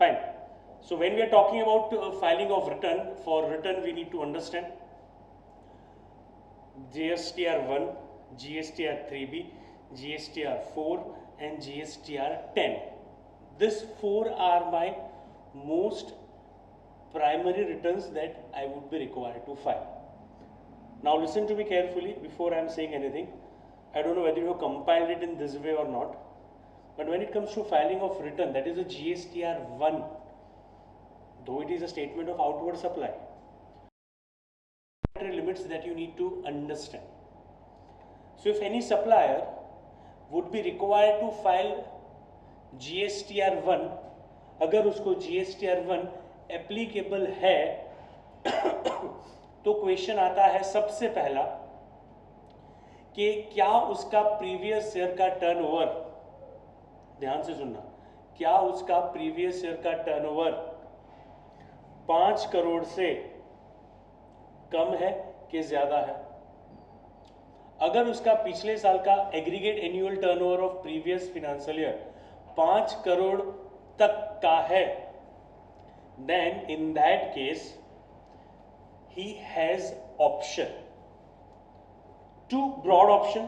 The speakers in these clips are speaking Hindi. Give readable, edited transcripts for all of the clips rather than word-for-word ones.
Fine. So when we are talking about filing of return, for return we need to understand GSTR 1, GSTR 3B, GSTR 4 and GSTR 10. These 4 are my most primary returns that I would be required to file. Now listen to me carefully before I am saying anything. I don't know whether you have compiled it in this way or not, but when it comes to filing of return, that is a GSTR 1, though it is a statement of outward supply, limits that you need to understand. So if any supplier would be required to file GSTR 1, अगर उसको GSTR 1 एप्लीकेबल है तो क्वेश्चन आता है सबसे पहला कि क्या उसका प्रीवियस ईयर का टर्नओवर, ध्यान से सुनना, क्या उसका प्रीवियस ईयर का टर्नओवर 5 करोड़ से कम है कि ज्यादा है। अगर उसका पिछले साल का aggregate annual turnover of previous financial year 5 crore तक का है, then in that case he has option, two broad option.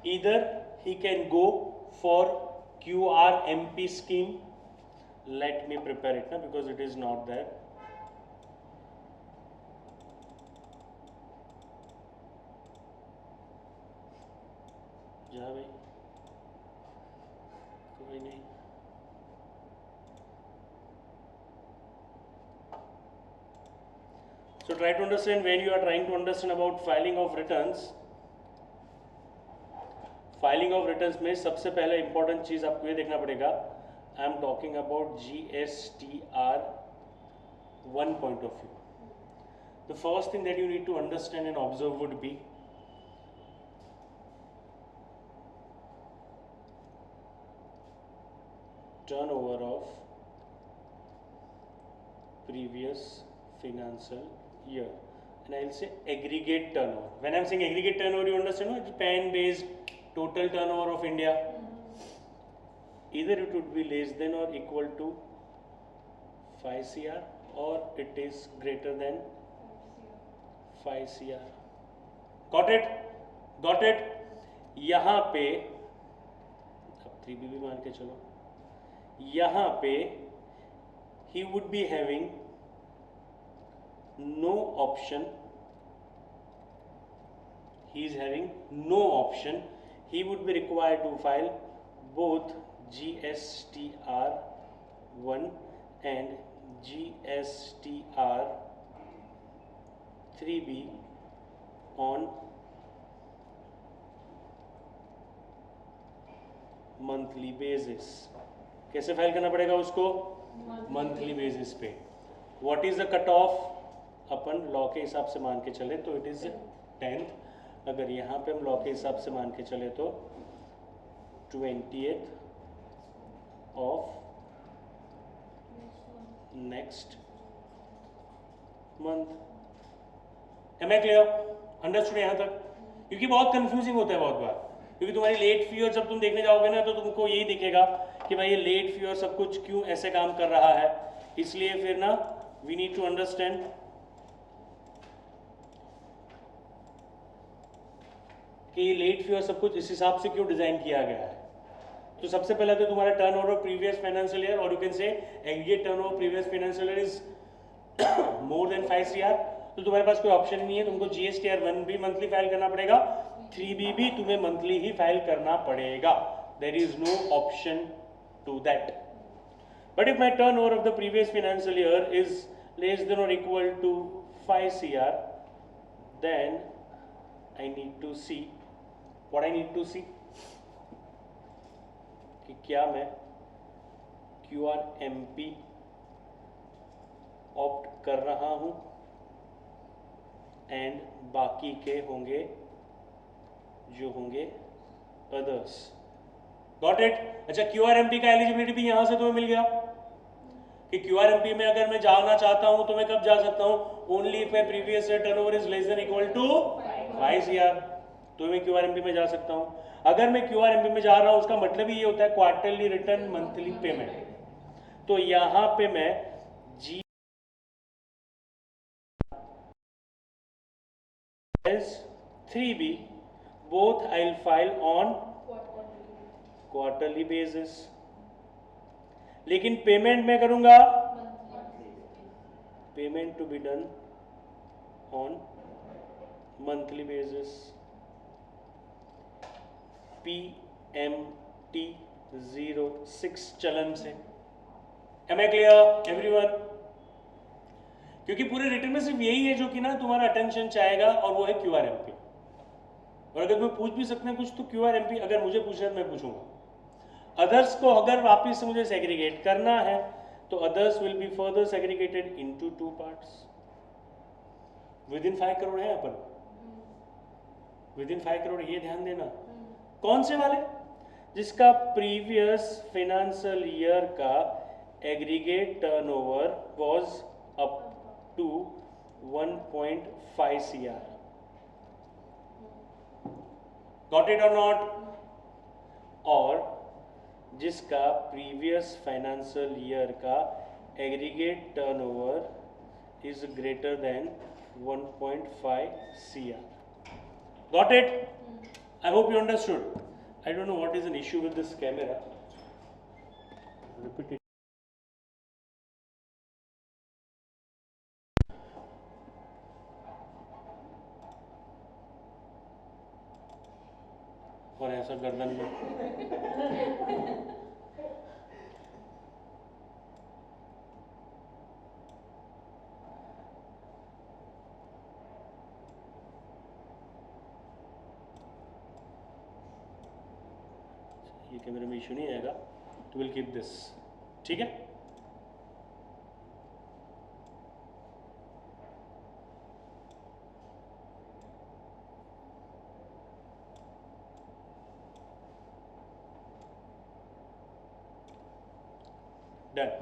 Either he can go for QRMP scheme. Let me prepare it now because it is not there. जा भाई, कोई नहीं। So try to understand when you are trying to understand about filing of returns. Filing of returns में सबसे पहले important चीज आपको ये देखना पड़ेगा. I am talking about GSTR 1 point of view. The first thing that you need to understand and observe would be turnover of previous financial year, and I'll say aggregate turnover. When I'm saying aggregate turnover, you understand, no? It's PAN based total turnover of India. Either it would be less than or equal to 5 CR or it is greater than 5 CR. Got it? Got it? यहाँ पे अब 3B भी मान के चलो, यहाँ पे he would be having no option, he is having no option, he would be required to file both GSTR 1 and GSTR 3B on monthly basis. कैसे फाइल करना पड़ेगा उसको? मंथली बेसिस पे. What is the cut off? Upon law के हिसाब से मान के चले तो इट इज 10th. अगर यहाँ पे हम लॉ के हिसाब से मान के चले तो 20th of next month. Am I clear? Understood यहाँ तक? क्योंकि बहुत कंफ्यूजिंग होता है बहुत बार, क्योंकि तुम्हारी लेट फी और जब तुम देखने जाओगे ना तो तुमको यही दिखेगा कि भाई ये लेट फी और सब कुछ क्यों ऐसे काम कर रहा है. इसलिए फिर ना वी नीड टू अंडरस्टैंड कि ये लेट फी और सब कुछ इस हिसाब से क्यों डिजाइन किया गया है. तो सबसे पहले तो तुम्हारा टर्नओवर प्रीवियस फाइनेंशियल ईयर, और you can say aggregate turnover previous financial year is more than 5 CR. तो तुम्हारे पास कोई ऑप्शन नहीं है, तुमको GSTR 1 भी मंथली फाइल करना पड़ेगा, 3B भी तुम्हें मंथली ही फाइल करना पड़ेगा. There is no option to that. But if my turn over of the previous financial year is less than और equal to 5 CR, then I need to see what I need to see कि क्या मैं QRMP ऑप्ट कर रहा हूं एंड बाकी के होंगे जो होंगे अदर्स. Got it? अच्छा, QRMP का एलिजिबिलिटी भी यहां से तुम्हें मिल गया कि QRMP में अगर मैं जाना चाहता हूं तो मैं कब जा सकता हूं? Only if my previous year turnover is less than equal to 5 CR, तो मैं QRMP में जा सकता हूं. अगर मैं QRMP में जा रहा हूं उसका मतलब ही ये होता है क्वार्टरली रिटर्न मंथली पेमेंट. तो यहां पे मैं G S 3B both I'll file on quarterly basis, लेकिन पेमेंट मैं करूंगा payment to be done on monthly basis, PMT 06 चलन से। Am I clear everyone? क्योंकि पूरे रिटर्न में सिर्फ यही है जो कि ना तुम्हारा अटेंशन चाहेगा, और वो है QRMP। और अगर मैं पूछ भी सकते हैं कुछ तो QRMP, अगर मुझे पूछना है मैं पूछूंगा। अदर्स को अगर वापिस से मुझे सेग्रीगेट करना है तो others will be further segregated into 2 parts. With in 5 crore है अपन, विद इन 5 करोड़, ये ध्यान देना। कौन से वाले? जिसका प्रीवियस फाइनेंशियल ईयर का aggregate turnover was up to 1.5 CR। Got it और नॉट? और जिसका प्रीवियस फाइनेंशियल ईयर का aggregate turnover is greater than 1.5 CR। Got it? I hope you understood. I don't know what is an issue with this camera. Repeat it. और ऐसा गर्दन में ये कैमरे में इशू नहीं आएगा, तो विल कीप दिस, ठीक है? Done.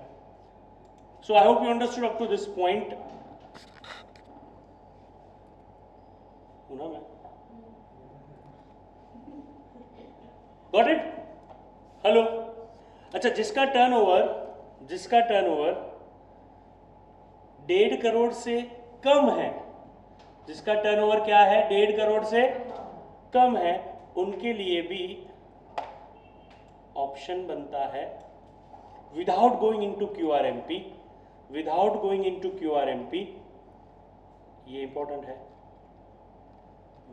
So I hope you understood up to this point. Got it? Hello? अच्छा, जिसका टर्नओवर 1.5 करोड़ से कम है, जिसका टर्नओवर क्या है, 1.5 करोड़ से कम है, उनके लिए भी ऑप्शन बनता है without going into QRMP, without going into QRMP, ये इंपॉर्टेंट है,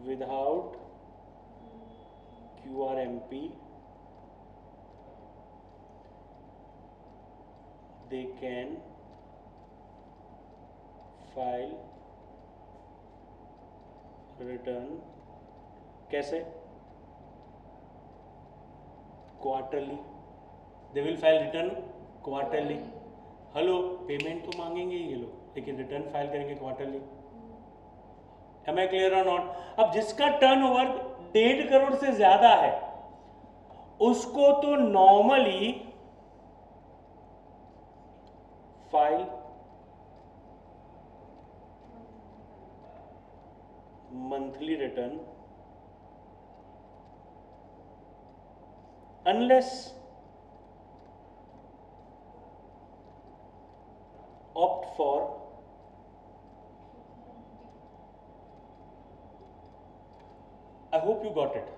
without QRMP they can file return कैसे? Quarterly. They will file return quarterly. Hello, payment तो मांगेंगे ये लोग, लेकिन रिटर्न फाइल करेंगे क्वार्टरली। एम आई क्लियर और नॉट? अब जिसका टर्नओवर 1.5 करोड़ से ज्यादा है उसको तो normally file monthly return, unless opt for I hope you got it।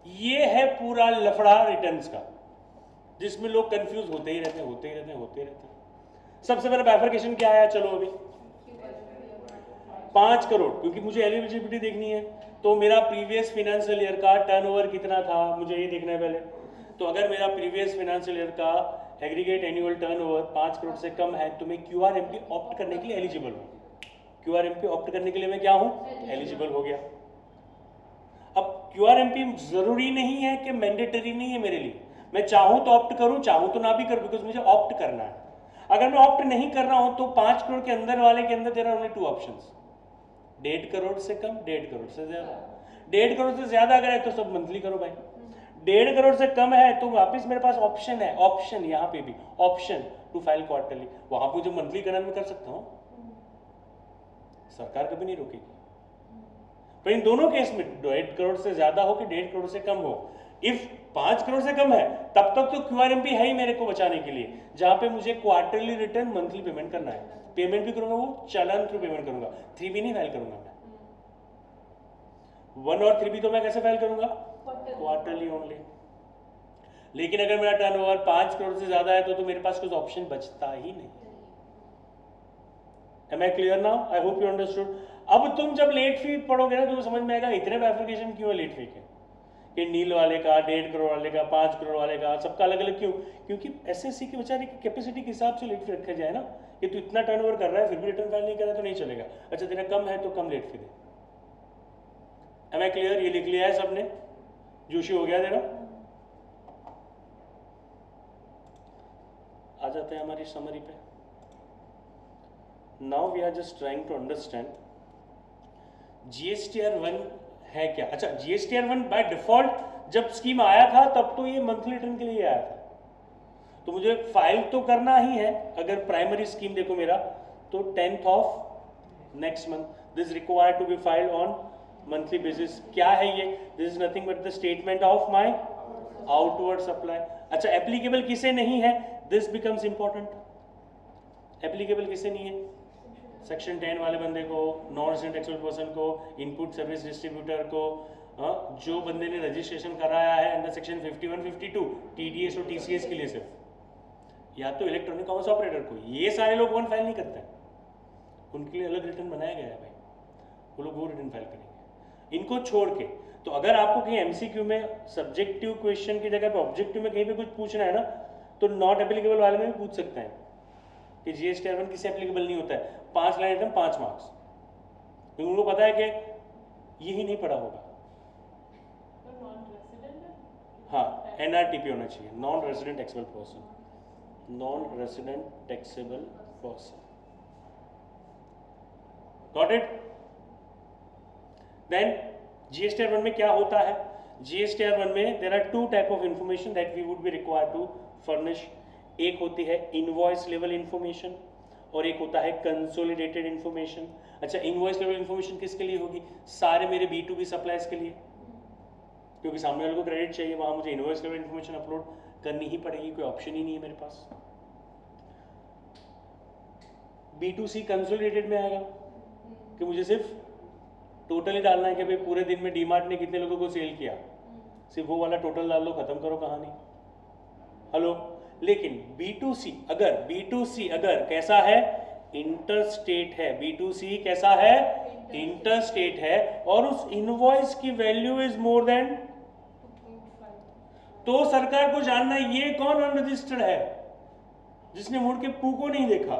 ये है पूरा लफड़ा रिटर्न्स का, जिसमें लोग कंफ्यूज होते ही रहते हैं। सबसे पहले बाइफरकेशन क्या आया? चलो अभी 5 करोड़, क्योंकि मुझे एलिजिबिलिटी देखनी है, तो मेरा प्रीवियस फाइनेंशियल ईयर का टर्नओवर कितना था मुझे ये देखना है पहले। तो अगर मेरा प्रीवियस फाइनेंशियल ईयर का एग्रीगेट एनुअल टर्नओवर 5 करोड़ से कम है तो मैं QRMP ऑप्ट करने के लिए एलिजिबल हूँ। QRMP ऑप्ट करने के लिए मैं क्या हूँ? एलिजिबल हो गया। अब QRMP जरूरी नहीं है कि मैंडेटरी नहीं है मेरे लिए, मैं चाहूँ तो ऑप्ट करूँ, चाहूँ तो ना भी करूँ, बिकॉज मुझे ऑप्ट करना है। अगर मैं ऑप्ट नहीं कर रहा हूँ तो 5 करोड़ के अंदर वाले के अंदर there are only 2 options, 1.5 crore से कम, 1.5 करोड़ से ज्यादा। 1.5 करोड़ से ज्यादा अगर है तो सब मंथली करो भाई, 1.5 करोड़ से कम है तो वापस मेरे पास ऑप्शन है, ऑप्शन यहाँ पे भी ऑप्शन टू फाइल क्वार्टरली, वहां पे जो मंथली करना मैं कर सकता हूँ, सरकार कभी नहीं रोकेगी। पर इन दोनों केस में 1.5 करोड़ से ज्यादा हो कि 1.5 करोड़ से कम हो, इफ 5 करोड़ से कम है तब तक तो QRMP है ही मेरे को बचाने के लिए, जहां पे मुझे क्वार्टरली रिटर्न मंथली पेमेंट करना है। पेमेंट भी करूंगा वो चालान थ्रू पेमेंट करूंगा, 3B नहीं फाइल करूंगा मैं। 1 और 3B तो मैं कैसे फाइल करूंगा? Quarterly only. लेकिन अगर मेरा टर्नओवर 5 करोड़ से ज्यादा है तो मेरे पास कुछ ऑप्शन बचता ही नहीं। Am I clear now? I hope you understood. अब तुम जब लेट फी पढ़ोगे ना तो समझ में आएगा इतने बाइफरकेशन क्यों है लेट फी के, कि नील वाले का, 1.5 करोड़ वाले का, 5 करोड़ वाले का, सबका अलग अलग क्यों? क्योंकि एसएससी के बेचारे की कैपेसिटी के हिसाब से लेट फी रखा जाए ना, कि तू इतना टर्नओवर कर रहा है फिर भी रिटर्न फाइल नहीं कर रहा तो नहीं चलेगा। अच्छा तेरा कम है तो कम लेट फी दे। Am I clear? ये लिख लिया है सबने? जोशी हो गया तेरा? आ जाते हैं हमारी समरी पे। Now we are just trying to understand GSTR1 है क्या। अच्छा GSTR1 बाय डिफॉल्ट जब स्कीम आया था तब तो ये मंथली रिटर्न के लिए आया था, तो मुझे फाइल तो करना ही है। अगर प्राइमरी स्कीम देखो मेरा तो 10th of next month this required to be filed on monthly basis. क्या है ये? This is nothing but the statement of my outward supply. अच्छा एप्लीकेबल किसे नहीं है? This becomes important. एप्लीकेबल किसे नहीं है? सेक्शन 10 वाले बंदे को, नॉन रेजिडेंट टैक्सेबल पर्सन को, इनपुट सर्विस डिस्ट्रीब्यूटर को, जो बंदे ने रजिस्ट्रेशन कराया है अंडर सेक्शन 51, 52 TDS और TCS के लिए सिर्फ, या तो इलेक्ट्रॉनिक कॉमर्स ऑपरेटर को। ये सारे लोग वन फाइल नहीं करते हैं, उनके लिए अलग रिटर्न बनाया गया है भाई, वो लोग वो रिटर्न फाइल करेंगे। इनको छोड़ के तो अगर आपको कहीं MCQ में सब्जेक्टिव क्वेश्चन की जगह पे ऑब्जेक्टिव में कहीं पे कुछ पूछना है ना तो नॉट एप्लीकेबल वाले में भी पूछ सकते हैं कि GSTR1 किसे एप्लीकेबल नहीं होता है। 5 लाइन आइटम 5 मार्क्स, क्योंकि उनको पता है कि यही नहीं पढ़ा होगा। हाँ NRTP होना चाहिए, non resident taxable person, non resident taxable person. Got it? Then GSTR1 में क्या होता है? GSTR1 में there are 2 type of information that we would be required to furnish. एक होती है इनवॉइस लेवल इंफॉर्मेशन और एक होता है कंसोलिडेटेड इंफॉर्मेशन। अच्छा इनवॉइस लेवल इंफॉर्मेशन किसके लिए होगी? सारे मेरे B2B सप्लायर्स के लिए, क्योंकि सामने वाले को क्रेडिट चाहिए, वहां मुझे इनवॉइस लेवल इंफॉर्मेशन अपलोड करनी ही पड़ेगी, कोई ऑप्शन ही नहीं है मेरे पास। B2C कंसोलिडेटेड में आएगा कि मुझे सिर्फ टोटल ही डालना है कि भाई पूरे दिन में डीमार्ट ने कितने लोगों को सेल किया, सिर्फ वो वाला टोटल डाल दो, खत्म करो कहानी। हेलो? लेकिन B2C अगर कैसा है? इंटरस्टेट है। B2C कैसा है? इंटरस्टेट है और उस इनवॉइस की वैल्यू इज मोर देन, तो सरकार को जानना है ये कौन अनरजिस्टर्ड है जिसने मुड़ के पू को नहीं देखा।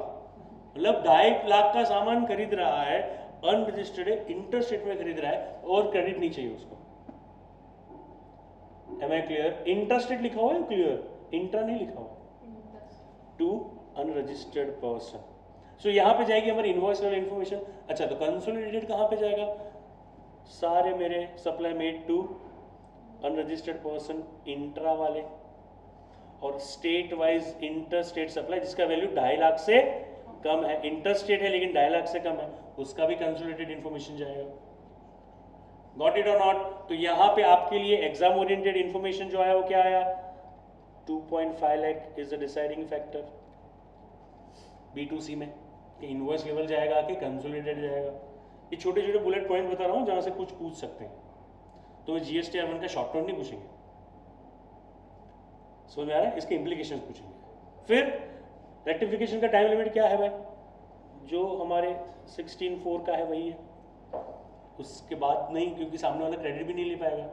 मतलब 2.5 लाख का सामान खरीद रहा है, अनरजिस्टर्ड है, इंटरस्टेट में खरीद रहा है और क्रेडिट नहीं चाहिए उसको। Am I clear? इंटरस्टेट लिखा हुआ है, क्लियर, इंट्रा नहीं लिखा हुआ, टू अनरजिस्टर्ड पर्सन। सो यहां पे जाएगी हमारी इनवॉइस लेवल इंफॉर्मेशन। अच्छा तो कंसोलिडेटेड कहां पे जाएगा? सारे मेरे supply made to unregistered person intra वाले, और स्टेट वाइज इंटरस्टेट सप्लाई जिसका वैल्यू 2.5 लाख से कम है, इंटरस्टेट है लेकिन 2.5 लाख से कम है, उसका भी कंसोलिडेटेड इंफॉर्मेशन जाएगा। गॉट इट और नॉट? तो यहां पे आपके लिए एग्जाम ओरिएंटेड इंफॉर्मेशन जो आया वो क्या आया? 2.5 lakh is the deciding factor B2C में, कि इनवॉइस लेवल जाएगा कि कंसोलिडेटेड जाएगा। ये छोटे छोटे बुलेट पॉइंट बता रहा हूं जहां से कुछ पूछ सकते हैं, तो GSTR1 का शॉर्ट नोट नहीं पूछेंगे, समझ में आ रहा है? इसके इंप्लीकेशंस पूछेंगे। फिर रेक्टिफिकेशन का टाइम लिमिट क्या है भाई? जो हमारे 16(4) का है वही है, उसके बाद नहीं, क्योंकि सामने वाला क्रेडिट भी नहीं ले पाएगा,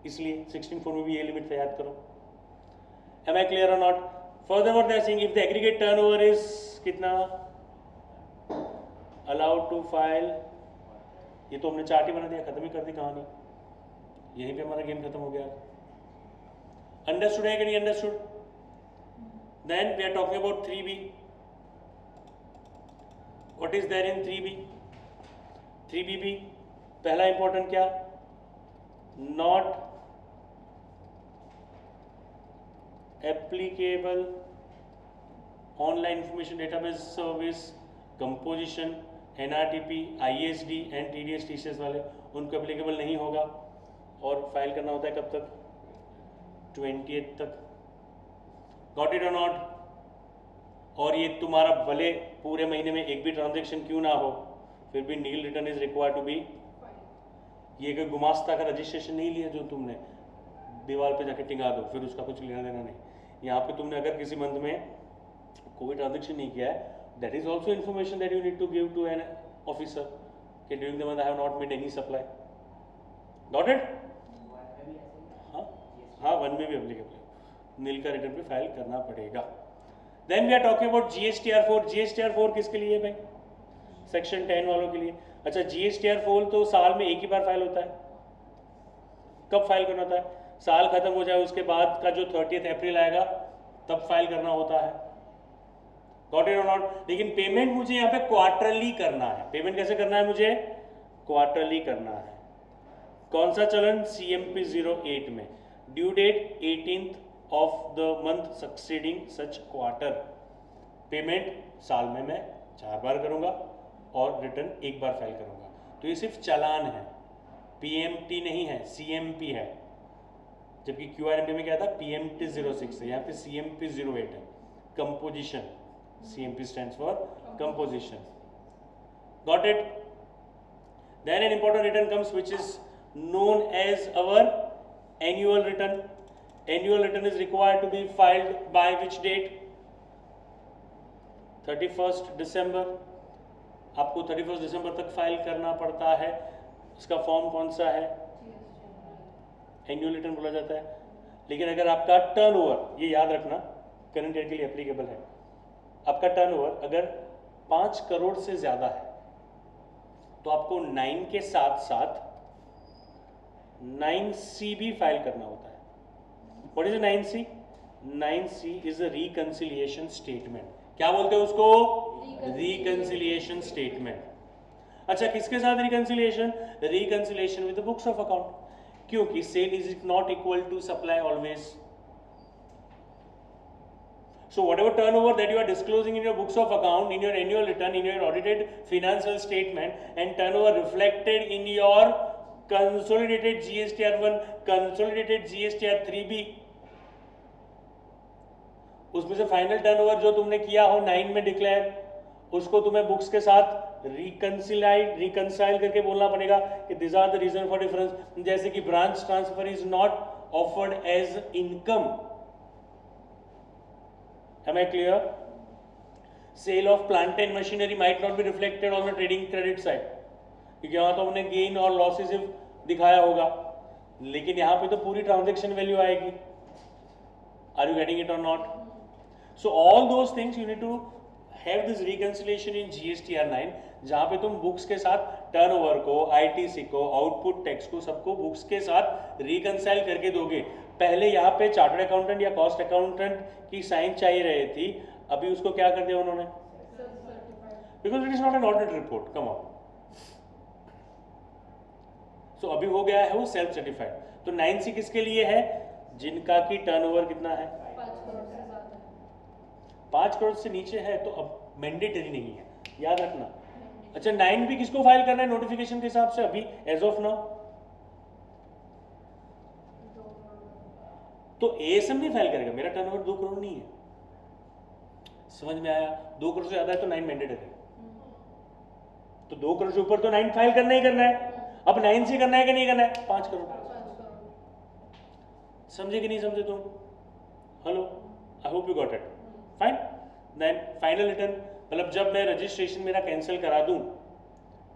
इसलिए 16(4) में भी ये लिमिट याद करो। Am I clear or not? Furthermore, they are saying if the aggregate turnover is कितना allowed to file, ये तो हमने चार्ट ही बना दिया, खत्म ही कर दी कहानी, यहीं पे हमारा गेम खत्म हो गया। अंडरस्टूड है कि नहीं understood? Then we are talking about 3B। What is there in 3B? 3B भी पहला इंपॉर्टेंट क्या? Not applicable online information database service composition, NRTP, ISD and TDS TCS वाले, उनको एप्लीकेबल नहीं होगा। और फाइल करना होता है कब तक? 20th तक। गॉट इट और नॉट? और ये तुम्हारा भले पूरे महीने में एक भी ट्रांजेक्शन क्यों ना हो, फिर भी nil return is required to be. ये कोई गुमास्ता का रजिस्ट्रेशन नहीं लिया जो तुमने दीवार पे जाके टिंगा दो, फिर उसका कुछ लेना देना नहीं। यहाँ पे तुमने अगर किसी मंथ में कोई ट्रांजेक्शन नहीं किया है, that is also information that you need to give to an officer कि during the month I have not made any supply. Got it? हाँ, वन में भी एप्लीकेबल है, नील का रिटर्न पे फाइल करना पड़ेगा। Then we are talking about GSTR4। GSTR4 किसके लिए भाई? सेक्शन 10 वालों के लिए। अच्छा, GSTR4 तो साल में एक ही बार फाइल होता है। कब फाइल करना होता है? साल खत्म हो जाए उसके बाद का जो 30 अप्रैल आएगा तब फाइल करना होता है। गॉट इट और नॉट? लेकिन पेमेंट मुझे यहाँ पे क्वार्टरली करना है। पेमेंट कैसे करना है मुझे? क्वार्टरली करना है। कौन सा चलन? CMP 08 में due date 18th of the month succeeding such quarter. Payment साल में मैं 4 बार करूंगा और रिटर्न एक बार फाइल करूंगा। तो ये सिर्फ चालान है, PMT नहीं है, CMP है। जबकि QRMP में क्या था? PMT 06 है, यहाँ पे CMP 08 है। Composition, CMP stands for composition. Got it? Then an important return comes which is known as our annual return. Annual return is required to be filed by which date? 31st December. आपको 31st दिसंबर तक फाइल करना पड़ता है। इसका फॉर्म कौन सा है? एनुअल रिटर्न बोला जाता है। लेकिन अगर आपका टर्नओवर, ये याद रखना, करंट ईयर के लिए एप्लीकेबल है, आपका टर्नओवर अगर 5 करोड़ से ज्यादा है तो आपको 9 के साथ साथ 9C भी फाइल करना होता है। What is 9C? 9C is a reconciliation statement. क्या बोलते हैं उसको? Reconciliation statement. अच्छा, किसके साथ reconciliation? Reconciliation with the books of account, क्योंकि sale is not equal to supply always. So whatever turnover that you are disclosing in your books of account, in your annual return, in your audited financial statement, and turnover reflected in your consolidated GSTR1, consolidated GSTR3 भी, उसमें से फाइनल टर्नओवर जो तुमने किया हो 9 में डिक्लेयर, उसको तुम्हें बुक्स के साथ रिकंसाइल करके बोलना पड़ेगा कि this are the reason for difference. जैसे कि branch transfer is not offered as income. Am I clear? Sale of plant and machinery might not be reflected on the trading credit side, क्योंकि यहाँ तो हमने गेन और लॉसेस दिखाया होगा, लेकिन यहाँ पे तो पूरी ट्रांजैक्शन वैल्यू आएगी। Are you getting it or not? So all those things you need to have this reconciliation in GSTR9, जहाँ पे तुम बुक्स के साथ टर्नओवर को, ITC को, आउटपुट टैक्स को, सबको बुक्स के साथ रिकंसाइल करके दोगे। पहले यहाँ पे चार्टर्ड अकाउंटेंट या कॉस्ट अकाउंटेंट की साइन चाहिए रही थी, अभी उसको क्या कर दिया उन्होंने? Because it is not an audit report, come on. So अभी हो गया है वो सेल्फ सर्टिफाइड। तो 9C किसके लिए है? जिनका की टर्नओवर कितना है? 5 करोड़ से नीचे है तो अब मैंडेटरी नहीं है, याद रखना। अच्छा, 9 भी किसको फाइल करना है नोटिफिकेशन के हिसाब से अभी एज ऑफ नाउ? तो ASM नहीं फाइल करेगा, मेरा टर्नओवर 2 करोड़ नहीं है। समझ में आया? 2 करोड़ से ज्यादा है तो 9 मैंडेटरी है, तो 2 करोड़ से ऊपर तो 9 फाइल करना ही करना है। अब 9C करना है कि नहीं करना है? 5 करोड़। समझे कि नहीं समझे तुम? Hello, I hope you got it. Fine. Then final return, मतलब जब मैं रजिस्ट्रेशन मेरा कैंसिल करा दूं,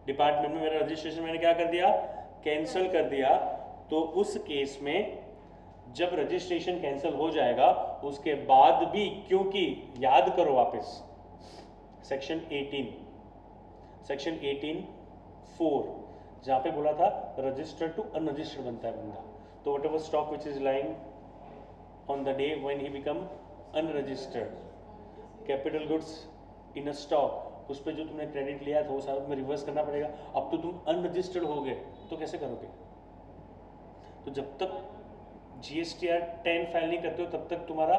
डिपार्टमेंट में मेरा रजिस्ट्रेशन मैंने क्या कर दिया? कैंसिल कर दिया, तो उस केस में जब रजिस्ट्रेशन कैंसिल हो जाएगा उसके बाद भी, क्योंकि याद करो वापस सेक्शन 18(4) जहां पे बोला था रजिस्टर्ड टू अनरजिस्टर्ड बनता है बंदा। तो what ever stock which is lying on the day when he become unregistered, capital goods in a stock, उस पर जो तुमने क्रेडिट लिया था वो सारा तुम्हें रिवर्स करना पड़ेगा। अब तो तुम अनरजिस्टर्ड हो गए तो कैसे करोगे? तो जब तक GSTR 10 फाइल नहीं करते हो तब तक तुम्हारा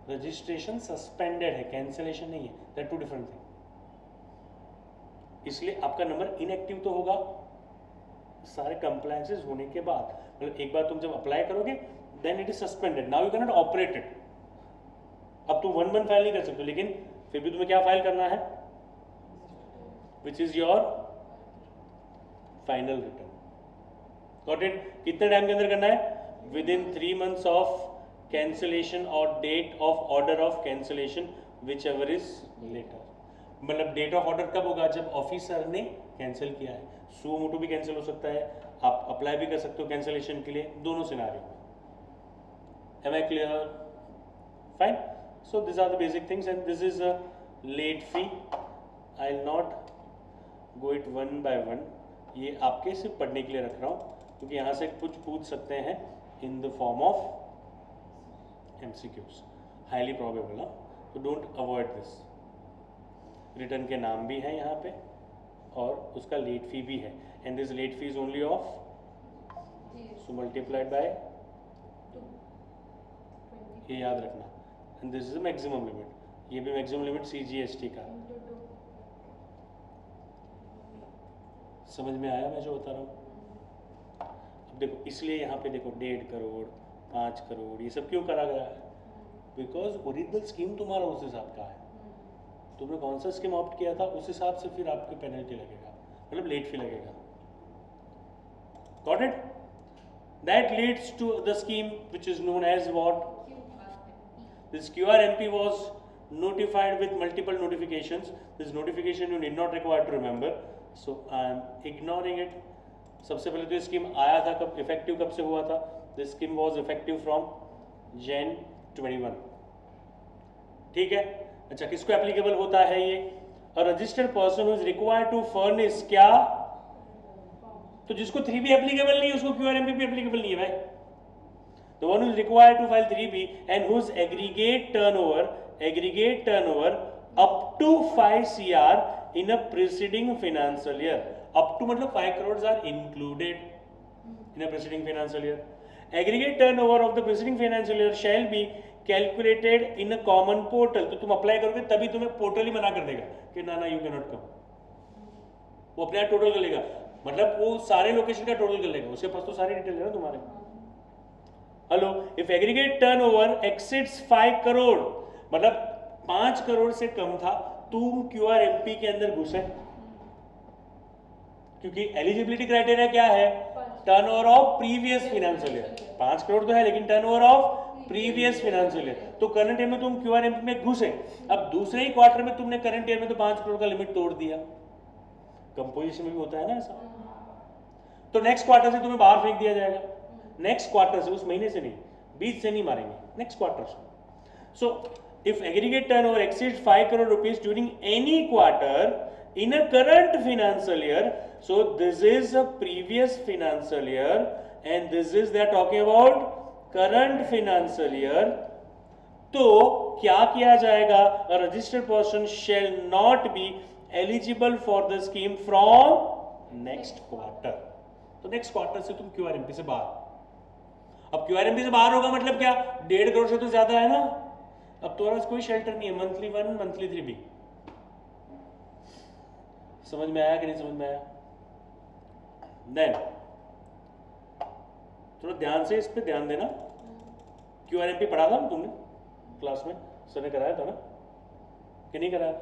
रजिस्ट्रेशन सस्पेंडेड है, कैंसिलेशन नहीं है। That two different thing. इसलिए आपका नंबर इनएक्टिव तो होगा सारे कंप्लायंसेस होने के बाद, मतलब एक बार तुम जब अप्लाई करोगे then it is suspended, now you can not operate it. अब तुम 1 फाइल नहीं कर सकते, लेकिन फिर भी तुम्हें क्या फाइल करना है, which is your final return. Got it? कितने टाइम के अंदर करना है? Within 3 months of cancellation और date of order of cancellation whichever is later. मतलब डेट ऑफ ऑर्डर कब होगा? जब ऑफिसर ने कैंसिल किया है। सुओ मोटो भी कैंसिल हो सकता है, आप अप्लाई भी कर सकते हो कैंसिलेशन के लिए, दोनों सिनारियो में। Am I clear? Fine. So this are the basic things and this is a late fee. I will not go it one by one, ये आपके सिर्फ पढ़ने के लिए रख रहा हूँ, क्योंकि यहाँ से कुछ पूछ सकते हैं in the form of MCQs, highly probable है, तो डोंट अवॉइड दिस। रिटर्न के नाम भी है यहाँ पे और उसका लेट फी भी है, and this late fee is only of so multiplied by, ये याद रखना, and this is maximum limit, ये भी मैक्सिमम लिमिट CGST का। समझ में आया मैं जो बता रहा हूँ? अब देखो, इसलिए यहाँ पे देखो 1.5 करोड़ 5 करोड़ ये सब क्यों करा गया है? बिकॉज ओरिजिनल स्कीम तुम्हारा उस हिसाब का है, तुमने कौन सा स्कीम ऑप्ट किया था उस हिसाब से फिर आपकी पेनल्टी लगेगा, मतलब लेट फी लगेगा। Got it? That leads to the scheme which is known as what? This QRMP was notified with multiple notifications. This notification you need not require to remember, so I am ignoring it. सबसे पहले तो ये स्कीम आया था कब, इफेक्टिव कब से हुआ था? This scheme was effective from Jan 21. ठीक है? अच्छा, किसको एप्लीकेबल होता है ये? A registered person who is required to furnish क्या? तो जिसको 3B एप्लीकेबल नहीं है उसको QRMP भी एप्लीकेबल नहीं है भाई। The one who is required to file 3B and whose aggregate turnover up to 5 CR in a preceding financial year. Up to मतलब 5 crores are included in a preceding financial year. Aggregate turnover of the preceding financial year shall be calculated in a common portal. तो तुम अप्लाई करोगे तभी तुम्हें पोर्टल ही मना कर देगा कि ना यू कैन नॉट कम, वो अपने टोटल कर लेगा, मतलब वो सारे लोकेशन का टोटल कर लेगा, उसके पास तो सारी डिटेल है ना तुम्हारे। Hello, if aggregate turnover exceeds 5 crore, मतलब 5 करोड़ से कम था, तुम QRMP के अंदर घुसे, क्योंकि एलिजिबिलिटी क्राइटेरिया क्या है? Turnover of previous financial year. 5 crore तो है लेकिन turnover of previous financial year, तो करंट ईयर में तुम QRMP में घुसे, अब दूसरे ही क्वार्टर में तुमने करंट ईयर में तो 5 करोड़ का लिमिट तोड़ दिया। कंपोजिशन में भी होता है ना ऐसा, तो नेक्स्ट क्वार्टर से तुम्हें बाहर फेंक दिया जाएगा। नेक्स्ट क्वार्टर से, उस महीने से नहीं, बीच से नहीं मारेंगे, नेक्स्ट क्वार्टर से। So if aggregate turnover exceeds 5 crore rupees during any quarter in a current financial year, so this is a previous financial year and this is they are talking about current financial year, तो क्या किया जाएगा? A registered person shall not be eligible for the scheme from next quarter. तो नेक्स्ट क्वार्टर से तुम QRMP से बाहर। अब QRMP से बाहर होगा मतलब क्या? 1.5 करोड़ से तो ज्यादा है ना, अब तुम्हारा कोई शेल्टर नहीं है, मंथली 1 मंथली 3B। समझ में आया कि नहीं समझ में आया? देन थोड़ा ध्यान से इस पे ध्यान देना। QRMP पढ़ा था तुमने क्लास में, सर ने कराया था ना कि नहीं कराया?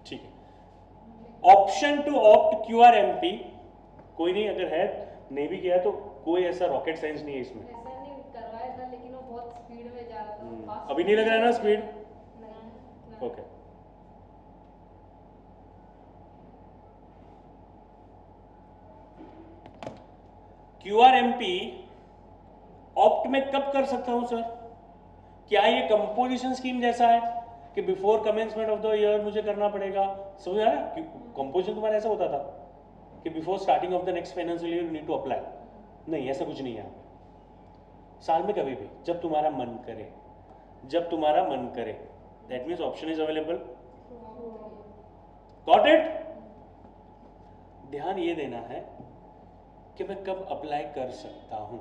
ठीक है। ऑप्शन टू ऑप्ट QRMP, कोई नहीं, अगर है नहीं भी किया तो कोई ऐसा रॉकेट साइंस नहीं है इसमें। ऐसा नहीं करवाया था लेकिन वो बहुत स्पीड में जा रहा था। अभी नहीं लग रहा है ना स्पीड? नहीं। ओके। QRMP ऑप्ट में कब कर सकता हूं सर? क्या ये कंपोजिशन स्कीम जैसा है कि before commencement of the year मुझे करना पड़ेगा? समझ आ रहा है? कंपोजिशन तुम्हारा ऐसा होता था कि before starting of the next financial year you need to apply. नहीं, ऐसा कुछ नहीं है। साल में कभी भी जब तुम्हारा मन करे, जब तुम्हारा मन करे, that means option is available. Got it? ध्यान ये देना है कि मैं कब अप्लाई कर सकता हूं।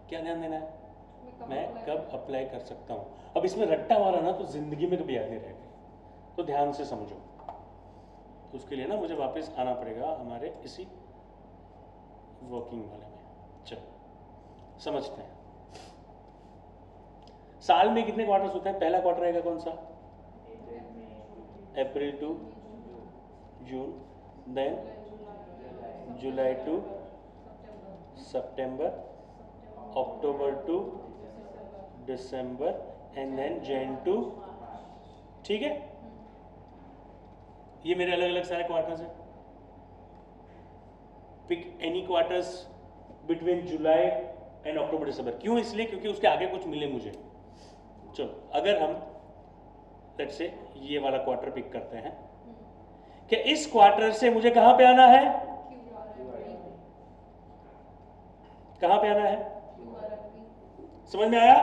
क्या ध्यान देना है? मैं कब अप्लाई कर सकता हूं। अब इसमें रट्टा मारा ना तो जिंदगी में कभी याद नहीं रहेगा, तो ध्यान से समझो। तो उसके लिए ना मुझे वापस आना पड़ेगा हमारे इसी वर्किंग वाले में। चलो समझते हैं। साल में कितने क्वार्टर्स होते हैं? पहला क्वार्टर रहेगा कौन सा? April to June, then July to September, October to December, and then Jan to, ठीक है? ये मेरे अलग अलग सारे क्वार्टर्स हैं। Pick any quarters between July and October December. क्यों? इसलिए क्योंकि उसके आगे कुछ मिले मुझे। चलो अगर हम लेट्स से ये वाला क्वार्टर पिक करते हैं कि इस क्वार्टर से मुझे कहां पे आना है? कहां पे आना है? समझ में आया?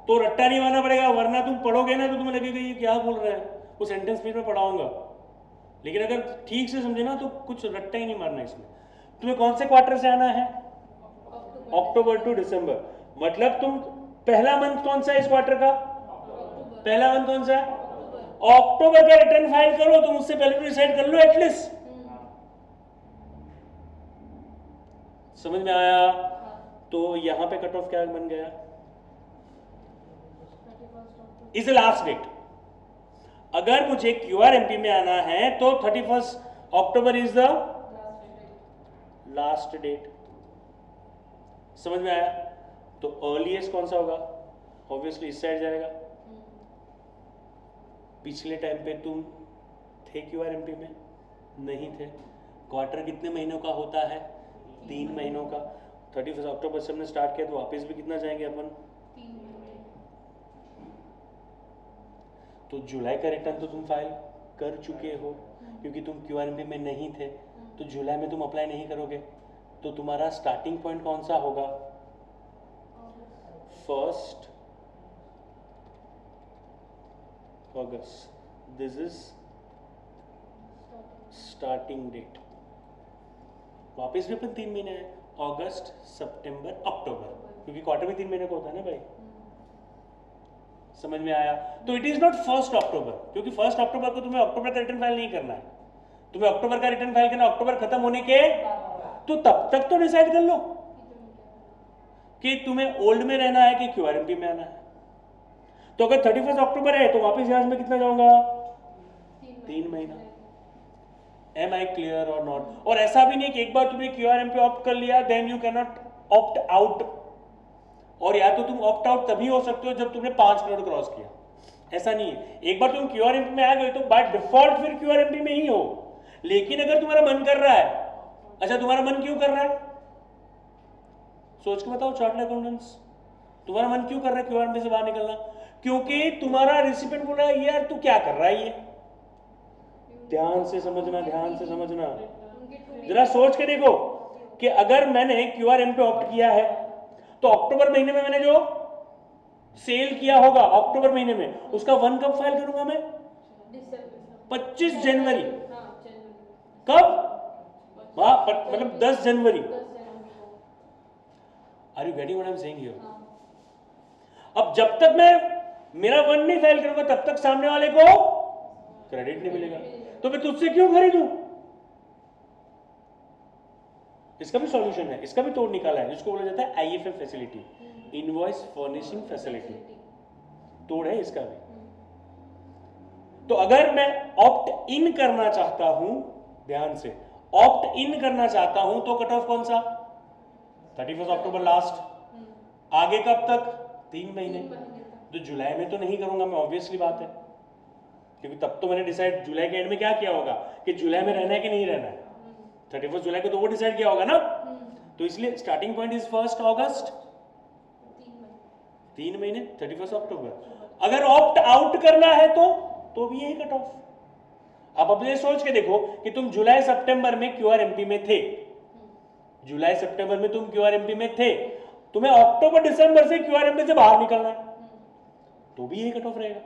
तो रट्टा नहीं मारना पड़ेगा, वरना तुम पढ़ोगे ना तो तुम्हें लगेगा ये क्या बोल रहा है, वो सेंटेंस फिर मैं पढ़ाऊंगा। लेकिन अगर ठीक से समझे ना तो कुछ रट्टा ही नहीं मारना इसमें। तुम्हें कौन से क्वार्टर से आना है? अक्टूबर टू दिसंबर। मतलब तुम पहला मंथ कौन सा है इस क्वार्टर का? पहला मंथ कौन सा है? अक्टूबर का रिटर्न फाइल करो, तुम उससे पहले तो डिसाइड कर लो एटलीस्ट। समझ में आया? तो यहां पे कट ऑफ क्या बन गया? Is last date. अगर मुझे क्यूआरएमपी में आना है तो 31 October is the last date. समझ में आया? तो अर्लीएस्ट कौन सा होगा? ऑब्वियसली इस साइड जाएगा। पिछले टाइम पे तुम थे क्यूआरएमपी में? नहीं थे। क्वार्टर कितने महीनों का होता है? 3 महीनों का। 31 अक्टूबर से हमने स्टार्ट किया तो वापस भी कितना जाएंगे अपन? 3 महीने। तो जुलाई का रिटर्न तो तुम फाइल कर चुके हो क्योंकि तुम क्यूआरएमपी में नहीं थे, तो जुलाई में तुम अप्लाई नहीं करोगे। तो तुम्हारा स्टार्टिंग पॉइंट कौन सा होगा? 1 अगस्त। This is starting date. वापस भी अपन 3 महीने हैं, अगस्त, सितंबर, अक्टूबर, क्योंकि क्वार्टर भी 3 महीने का होता है ना भाई। समझ में आया? तो इट इज नॉट 1 अक्टूबर, क्योंकि 1 अक्टूबर को तुम्हें अक्टूबर का रिटर्न फाइल नहीं करना है। तुम्हें अक्टूबर का रिटर्न फाइल करना अक्टूबर खत्म होने के, तो तब तक तो डिसाइड कर लो कि तुम्हें ओल्ड में रहना है कि क्यूआरएमपी में आना है। तो अगर 31 अक्टूबर है तो वापस यहां से मैं कितना जाऊंगा? 3 महीना। एम आई क्लियर और नॉट? और ऐसा भी नहीं कि एक बार तुमने क्यूआरएमपी ऑप्ट कर लिया then you can not opt out. और या तो तुम ऑप्ट आउट तभी हो सकते हो जब तुमने 5 करोड़ क्रॉस किया। ऐसा नहीं है, एक बार तुम क्यूआरएमपी में आ गए तो बाय डिफॉल्ट फिर क्यूआरएमपी में ही हो। लेकिन अगर तुम्हारा मन कर रहा है, अच्छा तुम्हारा मन क्यों कर रहा है? सोच के बताओ चार्टर्ड अकाउंटेंट्स, तुम्हारा मन क्यों कर रहा है क्यूआरएमपी से बाहर निकलना? क्योंकि तुम्हारा रेसिपिएंट बोल रहा है यार तू क्या कर रहा है ये। ध्यान से समझना, ध्यान से समझना। जरा सोच के देखो कि अगर मैंने क्यूआरएमपी ऑप्ट किया है तो अक्टूबर महीने में मैंने जो सेल किया होगा अक्टूबर महीने में, उसका 1 कब फाइल करूंगा मैं? 25 जनवरी। कब? मतलब 10 जनवरी। Are you getting what I am saying here? अब जब तक मैं मेरा 1 नहीं फाइल करूंगा तब तक सामने वाले को क्रेडिट नहीं मिलेगा। तो मैं तुझसे क्यों खरीदूं? इसका भी सॉल्यूशन है, इसका भी तोड़ निकाला है, जिसको बोला जाता है IFF facility, invoice furnishing facility. तोड़ है इसका भी। तो अगर मैं ऑप्ट इन करना चाहता हूं, ध्यान से, ऑप्ट इन करना चाहता हूं तो कट ऑफ कौन सा? 31 अक्टूबर लास्ट। आगे कब तक? 3 महीने। तो जुलाई में तो नहीं करूंगा मैं, ऑब्वियसली बात है, क्योंकि तब तो मैंने डिसाइड जुलाई के एंड में क्या किया होगा कि जुलाई में रहना है कि नहीं रहना है। 31 जुलाई को तो वो डिसाइड किया होगा ना। तो इसलिए स्टार्टिंग पॉइंट इज 1 अगस्त, 3 महीने, 31 अक्टूबर। अगर ऑप्ट आउट करना है तो भी यही कट ऑफ। आप अपने सोच के देखो कि तुम जुलाई सितंबर में क्यूआरएमपी में थे, जुलाई सितंबर में तुम क्यूआरएमपी में थे, तुम्हें अक्टूबर दिसंबर से क्यूआरएमपी से बाहर निकलना है, तो भी यही कट ऑफ रहेगा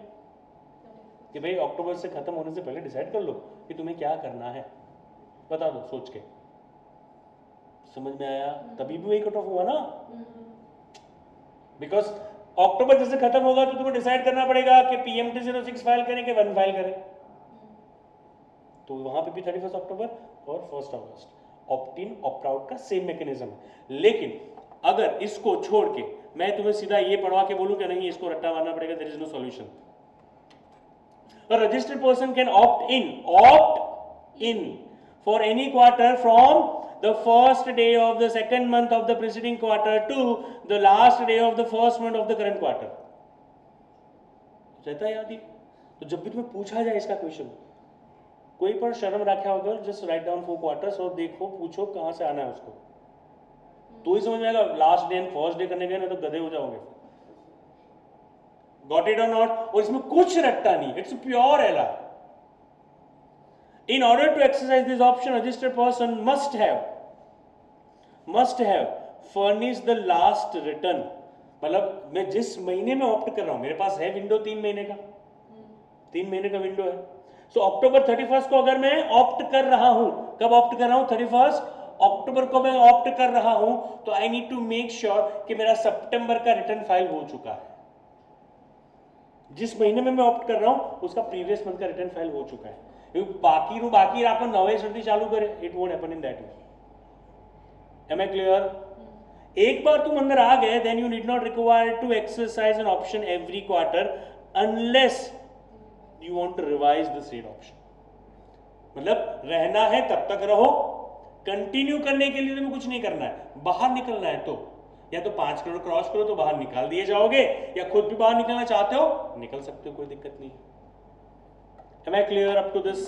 कि भाई अक्टूबर से खत्म होने से पहले डिसाइड कर लो कि तुम्हें क्या करना है, बता दो सोच के। समझ में आया? तभी भी वही कट ऑफ हुआ ना, बिकॉज अक्टूबर जैसे खत्म होगा तो तुम्हें डिसाइड करना पड़ेगा कि पीएमटी 06 फाइल करें कि 1 फाइल करें। तो वहां पे भी 31 अक्टूबर और 1 अगस्त। ऑप्ट इन ऑप्ट आउट का सेम मैकेनिज्म है। लेकिन अगर इसको छोड़ के मैं तुम्हें सीधा ये पढ़वा के बोलूं कि नहीं इसको रट्टा मारना पड़ेगा, there is no solution. A registered person can opt in for any quarter from the first day of the second month of the preceding quarter to the last day of the first month of the current quarter. रहता है याद ही. तो जब भी तुम्हें पूछा जाए इसका क्वेश्चन, कोई पर शर्म रखा होगा, जस्ट राइट डाउन 4 क्वार्टर्स और देखो पूछो कहां से आना है उसको, तो ही समझ में आएगा. Last day and first day करने गए ना तो गधे हो जाओगे. गॉट इट और नॉट? और इसमें कुछ रट्टा नहीं, इट्स प्योर एला. In order to exercise this option, registered person must have furnished the last return. मतलब मैं जिस महीने में ऑप्ट कर रहा हूं, मेरे पास है विंडो 3 महीने का, 3 महीने का विंडो है. सो अक्टूबर 31 को अगर मैं ऑप्ट कर रहा हूं, कब ऑप्ट कर रहा हूं? 31 अक्टूबर को मैं ऑप्ट कर रहा हूं, तो I need to make sure कि मेरा सितंबर का रिटर्न फाइल हो चुका है. जिस महीने में मैं ऑप्ट कर रहा हूं उसका प्रीवियस मंथ का रिटर्न फाइल हो चुका है. बाकी आप नवे सर्दी चालू करे, it won't happen in that way. Am I clear? एक बार तुम अंदर आ गए, then you need not require to exercise an option every quarter unless you want to revise the said option. मतलब रहना है तब तक रहो, कंटिन्यू करने के लिए तुम्हें कुछ नहीं करना है. बाहर निकलना है तो या तो 5 करोड़ क्रॉस करो तो बाहर निकाल दिए जाओगे, या खुद भी बाहर निकलना चाहते हो निकल सकते हो, कोई दिक्कत नहीं. Am I clear up to this?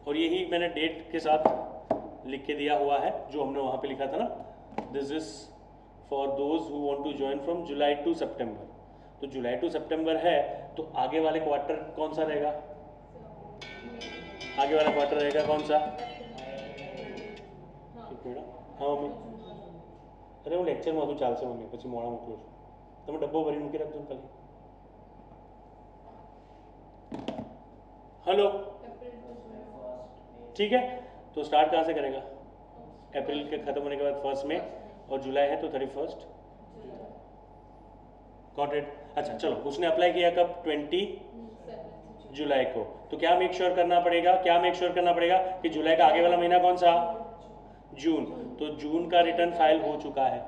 और यही मैंने डेट के साथ लिख के दिया हुआ है जो हमने वहां पे लिखा था ना. This is for those who want to join from July to September. तो जुलाई टू सितंबर है तो आगे वाले क्वार्टर कौन सा रहेगा? आगे वाला क्वार्टर रहेगा कौन सा? हाँ मम्मी, अरे હું લેક્ચરમાં હતું ચાલશે મમ્મી, પછી મોડા મોકલું છું. તમે ડબ્બો ભરી મૂકી રાખજો ને ખાલી. हेलो, ठीक है. तो स्टार्ट कहाँ से करेगा? अप्रैल के खत्म होने के बाद 1 मई और जुलाई है तो 31 गॉट इट. अच्छा चलो, उसने अप्लाई किया कब? 20 जुलाई को. तो क्या मेक श्योर करना पड़ेगा, कि जुलाई का आगे वाला महीना कौन सा? जून. तो जून का रिटर्न फाइल हो चुका है.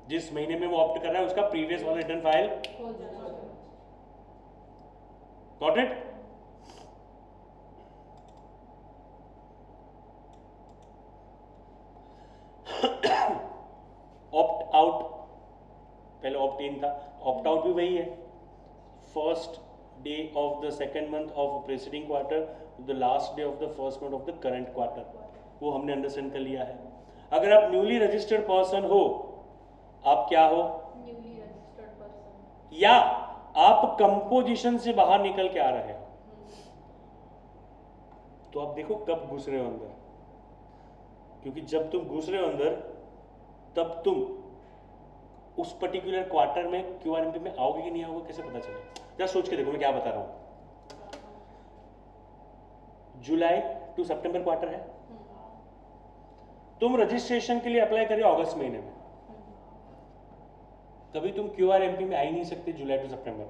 जिस महीने में वो ऑप्ट कर रहा है उसका प्रीवियस वाला return file. Got it? Opt out, पहले ऑप्ट इन था, ऑप्ट आउट भी वही है. First day of the second month of preceding quarter, the last day of the first month of the current quarter, वो हमने अंडरस्टैंड कर लिया है. अगर आप न्यूली रजिस्टर्ड पर्सन हो, आप क्या हो? Newly registered person. या आप कंपोजिशन से बाहर निकल के आ रहे हो, तो आप देखो कब घुस रहे हो अंदर. क्योंकि जब तुम घुस रहे हो अंदर तब तुम उस पर्टिकुलर क्वार्टर में क्यूआरएमपी में आओगे कि नहीं आओगे, कैसे पता चलेगा? जरा सोच के देखो मैं क्या बता रहा हूं. जुलाई टू सितंबर क्वार्टर है, तुम रजिस्ट्रेशन के लिए अप्लाई करिए अगस्त महीने में, कभी तुम क्यूआरएमपी में आ ही नहीं सकते. जुलाई टू सितंबर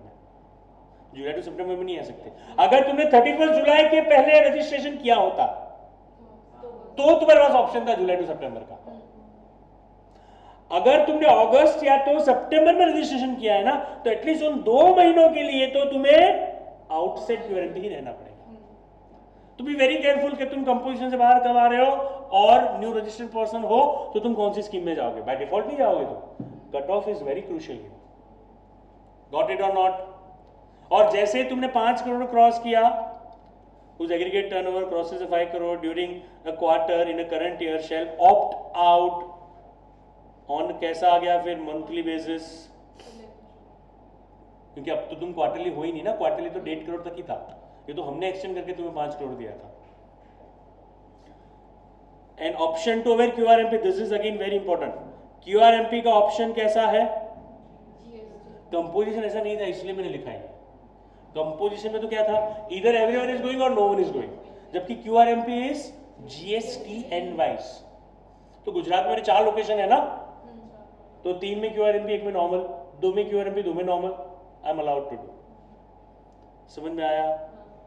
में नहीं आ सकते. अगर तुमने 31 जुलाई के पहले रजिस्ट्रेशन किया होता तो तुम्हारे पास ऑप्शन था जुलाई टू सितंबर का. अगर तुमने अगस्त या तो सितंबर में रजिस्ट्रेशन किया है ना, तो एटलीस्ट उन 2 महीनों के लिए तो तुम्हें आउटसाइड क्यूआरएमपी ही रहना पड़ेगा. तो बी वेरी केयरफुल कि तुम कंपोजिशन से बाहर कब आ रहे हो, और न्यू रजिस्टर्ड पर्सन हो तो तुम कौन सी स्कीम में जाओगे. बाय डिफॉल्ट नहीं जाओगे. तो cut off is very crucial here. Got it और नॉट? और जैसे तुमने 5 करोड़ क्रॉस किया, whose aggregate turnover crosses 5 crore during a quarter in a current year shall opt out on कैसा आ गया फिर मंथली बेसिस, क्योंकि अब तो तुम क्वार्टरली हो ही नहीं ना. क्वार्टरली तो 1.5 करोड़ तक ही था, ये तो हमने एक्सटेंड करके तुम्हें 5 करोड़ दिया था. And option to aware QRMP, this is again very important. QRMP का ऑप्शन कैसा है? कंपोजिशन ऐसा नहीं था इसलिए मैंने लिखा है. कंपोजिशन में तो क्या था? इधर एवरीवन इज गोइंग और नो वन इज गोइंग, जबकि QRMP is GST and vice. तो गुजरात में 4 लोकेशन है ना, तो 3 में क्यूआरएमपी, 1 में नॉर्मल, 2 में क्यूआरएमपी, 2 में normal. I am allowed to do. समझ में आया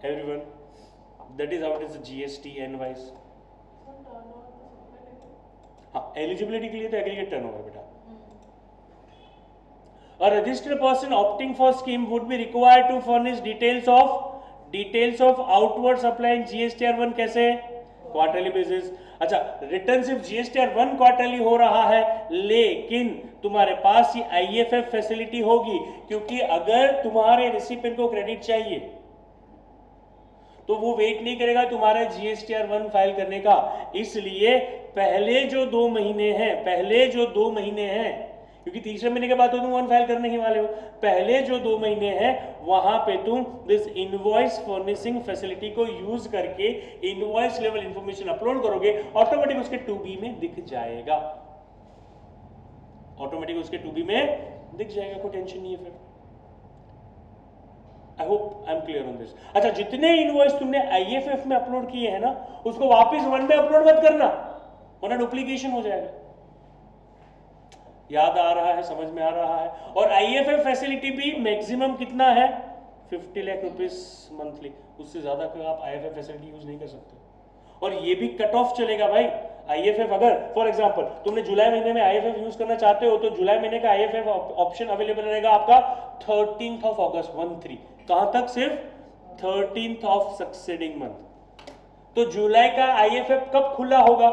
everyone? That is how it is GST invoice. हाँ, एलिजिबिलिटी के लिए तो एग्रीगेट टर्नओवर बेटा। A registered person opting for scheme would be required to furnish details of outward supply in GSTR1 कैसे क्वार्टरली बेसिस। अच्छा, रिटर्न सिर्फ GSTR1 क्वार्टरली हो रहा है, लेकिन तुम्हारे पास ये IFF फैसिलिटी होगी, क्योंकि अगर तुम्हारे रिसिपेंट को क्रेडिट चाहिए तो वो वेट नहीं करेगा तुम्हारे GSTR1 फाइल करने का। इसलिए पहले जो 2 महीने हैं, क्योंकि तीसरे महीने के बाद तो तुम वन फाइल करने ही वाले हो, पहले जो 2 महीने हैं वहां पे तुम दिस इनवॉइस फर्निशिंग फैसिलिटी को यूज करके इनवॉइस लेवल इंफॉर्मेशन अपलोड करोगे, ऑटोमेटिक उसके 2B में दिख जाएगा, ऑटोमेटिक उसके 2B में दिख जाएगा, कोई टेंशन नहीं है फिर। I hope I am clear on this. अच्छा, जितने इनवॉइस तुमने IFF में अपलोड किए हैं ना, उसको वापस वन में अपलोड मत करना, वरना डुप्लीकेशन हो जाएगा। याद आ रहा है, समझ में आ रहा है? और IFF फैसिलिटी भी मैक्सिमम कितना है? 50 लाख रुपीस मंथली, उससे ज्यादा का आप IFF फैसिलिटी यूज नहीं कर सकते। और ये भी कट ऑफ चलेगा भाई। IFF अगर फॉर एग्जांपल तुमने जुलाई महीने में IFF यूज करना चाहते हो, तो जुलाई महीने का IFF ऑप्शन अवेलेबल रहेगा आपका 13th ऑफ अगस्त 13, कहां तक? सिर्फ 13th ऑफ सक्सेडिंग मंथ। तो जुलाई का IFF कब खुला होगा?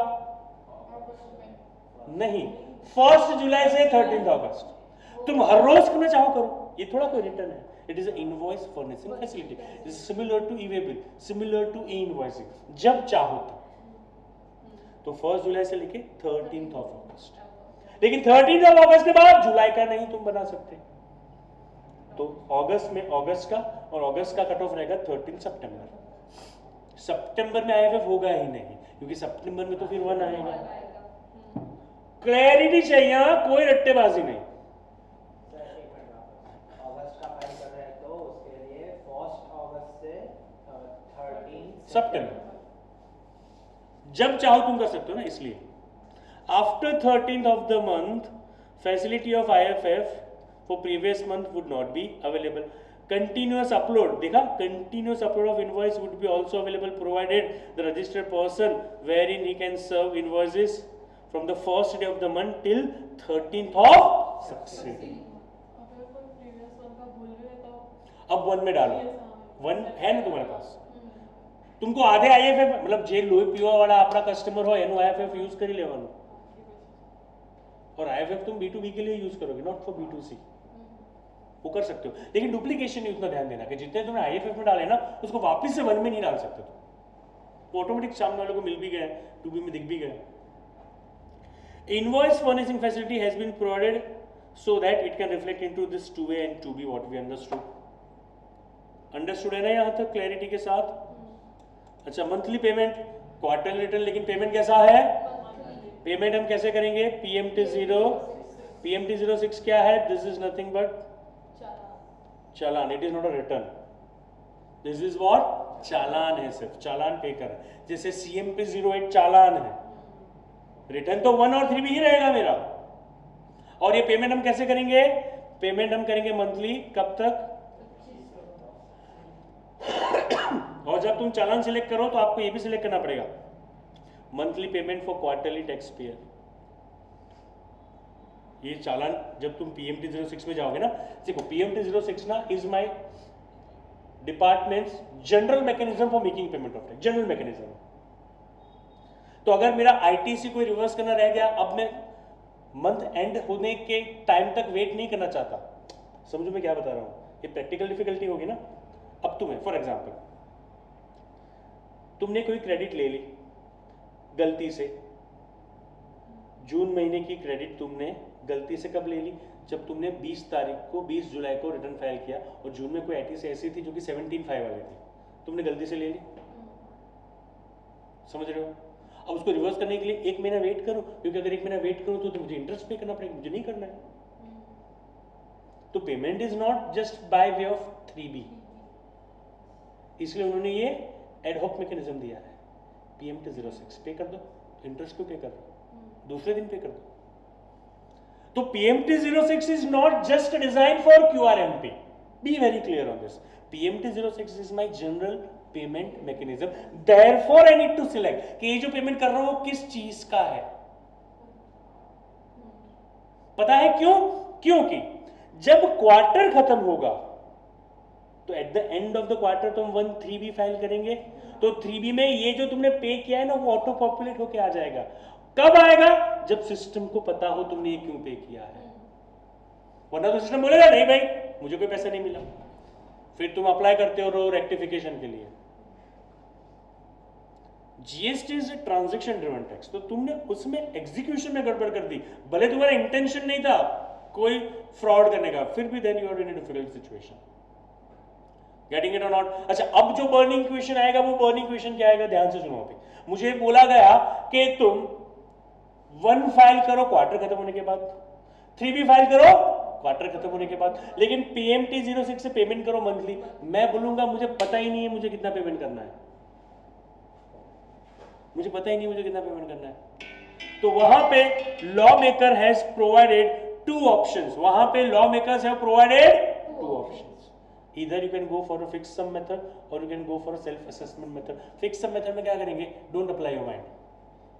नहीं, 1 जुलाई से 13 अगस्त। तुम हर रोज करना चाहो करो, ये थोड़ा कोई रिटर्न है। It is invoice furnishing facility, is similar to e-way bill, similar to e-invoicing. जब चाहो तो 1 जुलाई से लेके 13 अगस्त। लेकिन 13 अगस्त के बाद जुलाई का नहीं तुम बना सकते। तो अगस्त में अगस्त का, और अगस्त का कट ऑफ रहेगा 13 सितंबर। सितंबर में IFF होगा ही नहीं, क्योंकि सितंबर में तो फिर 1 आएगा। क्लैरिटी चाहिए, कोई रट्टेबाजी नहीं। अगस्त का फाइल कर रहे हैं तो उसके लिए 1 अगस्त से 13 सितंबर जब चाहो तुम कर सकते हो ना, इसलिए after 13th of the month facility of IFF for previous month would not be available. Continuous upload, देखा, continuous upload of invoice would be also available provided the registered person wherein he can serve invoices from the first day of the month till 13th of succeeding। अब 1 में डालो, 1 है ना तुम्हारे पास। तुमको आधे IFF मतलब जे लो पीओ वाला अपना कस्टमर हो एनु IFF यूज कर ले, और IFF तुम B2B के लिए यूज करोगे, नॉट फॉर B2C। वो कर सकते हो, लेकिन डुप्लीकेशन नहीं, उतना ध्यान देना कि जितने तुमने IFF में डाले ना, उसको वापस से 1 में नहीं डाल सकते तुम। वो ऑटोमेटिक सामने वाले को मिल भी गया, 2B में दिख भी गया। Invoice furnishing facility has been provided so that it can reflect into this 2A and 2B what we understood। Understood है ना यहाँ तक क्लैरिटी के साथ? अच्छा, मंथली पेमेंट, क्वार्टर रिटर्न, लेकिन पेमेंट कैसा है? पेमेंट हम कैसे करेंगे? PMT 06 क्या है? दिस इज नथिंग बट चालान। It is not a return, this is what? चालान है, सिर्फ चालान पे कर। जैसे CMP 08 चालान है, रिटर्न तो 1 और 3 भी ही रहेगा मेरा। और ये पेमेंट हम कैसे करेंगे? पेमेंट हम करेंगे मंथली, कब तक? और जब तुम चालान सिलेक्ट करो तो आपको ये भी सिलेक्ट करना पड़ेगा, monthly payment for quarterly tax payer. ये चालान जब तुम PMT 06 में जाओगे ना, देखो PMT 06 ना is my departments general mechanism for making payment of tax, general mechanism. तो अगर मेरा ITC कोई रिवर्स करना रह गया, अब मैं मंथ एंड होने के टाइम तक वेट नहीं करना चाहता। समझो मैं क्या बता रहा हूं, ये प्रैक्टिकल डिफिकल्टी होगी ना। अब तुम्हें फॉर एग्जांपल तुमने कोई क्रेडिट ले ली गलती से, जून महीने की क्रेडिट तुमने गलती से कब ले ली? जब तुमने 20 तारीख को 20 जुलाई को रिटर्न फाइल किया, और जून में कोई ITC ऐसी थी जो कि 17/5 वाली थी, तुमने गलती से ले ली। समझ रहे हो? अब उसको रिवर्स करने के लिए 1 महीना वेट करो, क्योंकि अगर 1 महीना वेट करो तो मुझे इंटरेस्ट पे करना पड़ेगा, मुझे नहीं करना है। तो payment is not just by way of 3B, इसलिए उन्होंने ये एडहॉक मैकेनिज्म दिया है। PMT 06 पे कर दो, इंटरेस्ट क्यों पे कर दो, दूसरे दिन पे कर दो। तो PMT 06 is not just designed for QRMP, be very clear on this। PMT 06 is my general payment mechanism. Therefore I need to select कि ये जो पेमेंट कर रहा हूं वो किस चीज का है। पता है क्यों? क्योंकि जब क्वार्टर खत्म होगा तो at the end of the quarter तुम 1/3B फाइल करेंगे, तो 3B में ये जो तुमने पे किया है ना वो ऑटो पॉपुलेट होके आ जाएगा। कब आएगा? जब सिस्टम को पता हो तुमने ये क्यों पे किया है, वरना तो सिस्टम बोलेगा नहीं भाई मुझे कोई पैसा नहीं मिला, फिर तुम अप्लाई करते हो रेक्टिफिकेशन के लिए। GST is transaction driven tax, तो तुमने उसमें एग्जीक्यूशन में गड़बड़ कर दी, भले तुम्हारा इंटेंशन नहीं था कोई फ्रॉड करने का, फिर भी then you are in a difficult situation. Getting it और नॉट? अच्छा, अब जो बर्निंग क्वेश्चन आएगा वो बर्निंग क्वेश्चन क्या आएगा, ध्यान से सुनो। पे मुझे बोला गया कि तुम 1 फाइल करो क्वार्टर खत्म होने के बाद, 3B फाइल करो क्वार्टर खत्म होने के बाद, लेकिन PMT 06 से पेमेंट करो मंथली। मैं बोलूंगा मुझे पता ही नहीं है मुझे कितना पेमेंट करना है, मुझे पता ही नहीं मुझे कितना पेमेंट करना है। तो वहां पे law maker has provided 2 options, वहां पे law makers have provided 2 options. Either you can go for a fixed sum method or you can go for a self assessment method. Fixed sum method में क्या करेंगे? Don't apply your mind.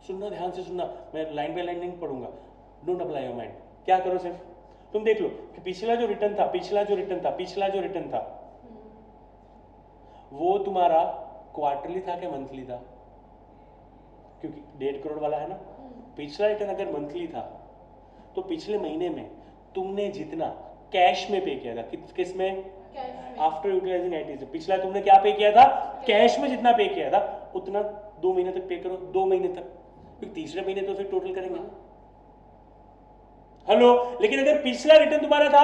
सुनना, ध्यान से सुनना, मैं लाइन बाय लाइन नहीं पढ़ूंगा। Don't apply your mind. क्या करो, सिर्फ तुम देख लो कि पिछला जो रिटर्न था, पिछला जो रिटर्न था वो तुम्हारा क्वार्टरली था क्या मंथली था? क्योंकि 1.5 करोड़ वाला है ना। पिछला रिटर्न अगर मंथली था तो पिछले महीने में तुमने जितना कैश में पे किया था, किस में? After utilizing IT. पिछला तुमने क्या पे किया था? कैश में जितना पे किया था उतना 2 महीने तक पे करो, 2 महीने तक, फिर तीसरे महीने तो फिर टोटल करेंगे ना। हेलो, लेकिन अगर पिछला रिटर्न तुम्हारा था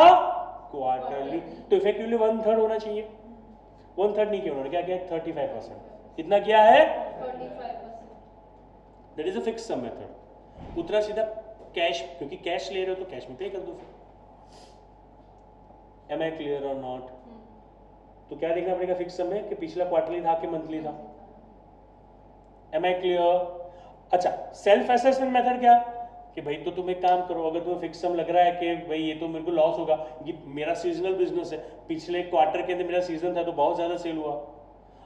क्वार्टरली तो इफेक्टिवली 1/3 होना चाहिए। 1/3 नहीं किया उन्होंने, क्या किया? 35%। इतना क्या है? 35%। That is a fix sum method. उतना सीधा कैश, क्योंकि कैश ले रहे हो तो कैश में पे कर दो फिर। Am I clear or not? तो क्या देखना पड़ेगा फिक्स सम में कि पिछला क्वार्टरली था कि मंथली था। Am I clear? अच्छा, सेल्फ असेसमेंट मेथड क्या कि भाई तो तुम एक काम करो, अगर तुम्हें फिक्स सम लग रहा है कि भाई ये तो मेरे को लॉस होगा, ये मेरा सीजनल बिजनेस है, पिछले क्वार्टर के अंदर मेरा सीजन था तो बहुत ज्यादा सेल हुआ,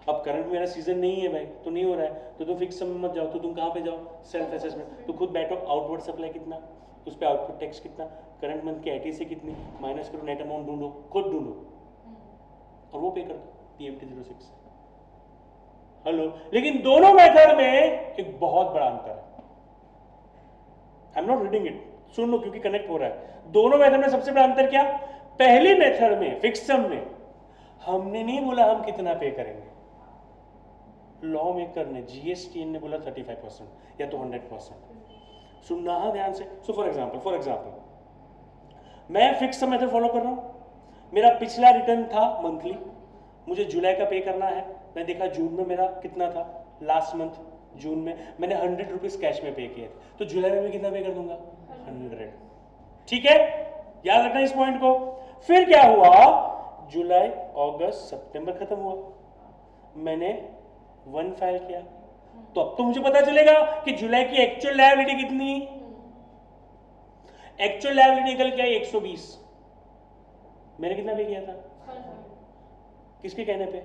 अब करंट मेरा सीजन नहीं है भाई तो नहीं हो रहा है, तो तुम फिक्स सम में मत जाओ, तो तुम कहाँ पे जाओ? Self assessment. तो खुद बैठो, आउटवर्ड सप्लाई कितना, उस पर आउटपुट टैक्स कितना, करंट मंथ की आईटी से कितनी, माइनस करो, नेट अमाउंट ढूंढो, खुद ढूंढो और वो पे कर दो PMT 06 से। हेलो, लेकिन दोनों मेथड में एक बहुत बड़ा अंतर है। I am not reading it, सुन लो क्योंकि कनेक्ट हो रहा है। दोनों मेथड में सबसे बड़ा अंतर क्या? पहली मेथड में फिक्स सम में हमने नहीं बोला हम कितना पे करेंगे, लॉ मेकर ने, GST ने बोला 35% या तो 100%। सुनना हाँ ध्यान से। सो फॉर एग्जाम्पल मैं फिक्स सम मेथड फॉलो कर रहा हूं, मेरा पिछला रिटर्न था मंथली, मुझे जुलाई का पे करना है, मैं देखा जून में मेरा कितना था, लास्ट मंथ जून में मैंने 100 रुपीज कैश में पे किए थे, तो जुलाई में मैं कितना पे कर दूंगा? 100। ठीक है, याद रखना इस पॉइंट को। फिर क्या हुआ? जुलाई, अगस्त, सितंबर खत्म हुआ, मैंने 1 फाइल किया, तो अब तो मुझे पता चलेगा कि जुलाई की एक्चुअल लायबिलिटी कितनी। एक्चुअल लायबिलिटी निकल के आई 120। मैंने कितना पे किया था? किसके कहने पे?